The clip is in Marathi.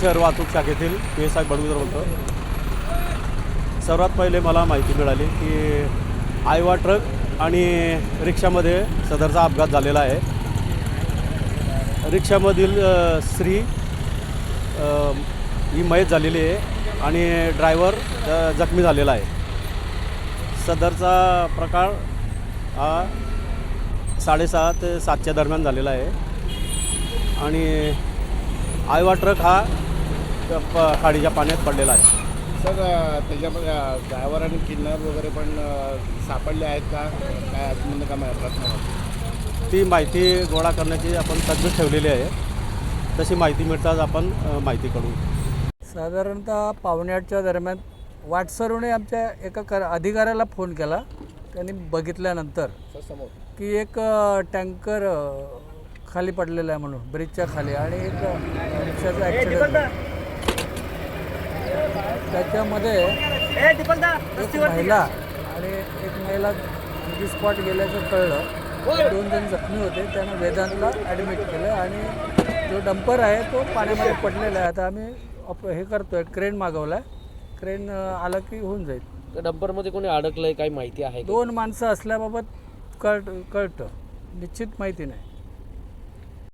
शहर वाहतूक शाखेतील PSI बडगुजर बोलतो. सर्वात पहिले मला माहिती मिळाली की आयवा ट्रक आणि रिक्षामध्ये सदरचा अपघात झालेला आहे. रिक्षामधील स्त्री ही मयत झालेली आहे आणि ड्रायव्हर जखमी झालेला आहे. सदरचा प्रकार हा 6:30 ते 7च्या दरम्यान झालेला आहे आणि आयवा ट्रक हा खाडीच्या पाण्यात पडलेला आहे. सर, त्याच्यामध्ये ड्रायव्हर आणि किन्नर वगैरे पण सापडले आहेत का? काय अजून का प्रश्न? ती माहिती गोळा करण्याची आपण तजवीज ठेवलेली आहे. तशी माहिती मिळताच आपण माहिती करू. साधारणतः 7:45च्या दरम्यान वाटसरूने आमच्या एका अधिकाऱ्याला फोन केला. त्यांनी बघितल्यानंतर की एक टँकर खाली पडलेला आहे म्हणून ब्रिजच्या खाली आणि एक रिक्षाचा ॲक्सिडेंट झाला. त्याच्यामध्ये एक महिला आणि एक महिला ऑन दी स्पॉट गेल्याचं कळलं. 2 जण जखमी होते. त्यांना वेदांतला ॲडमिट केलं आणि जो डंपर आहे तो पाण्यामध्ये पडलेला आहे. आता आम्ही हे करतोय, क्रेन मागवला आहे. क्रेन आला की होऊन जाईल. डंपरमध्ये कोणी अडकलं आहे काही माहिती आहे? 2 माणसं असल्याबाबत कळतं, निश्चित माहिती नाही.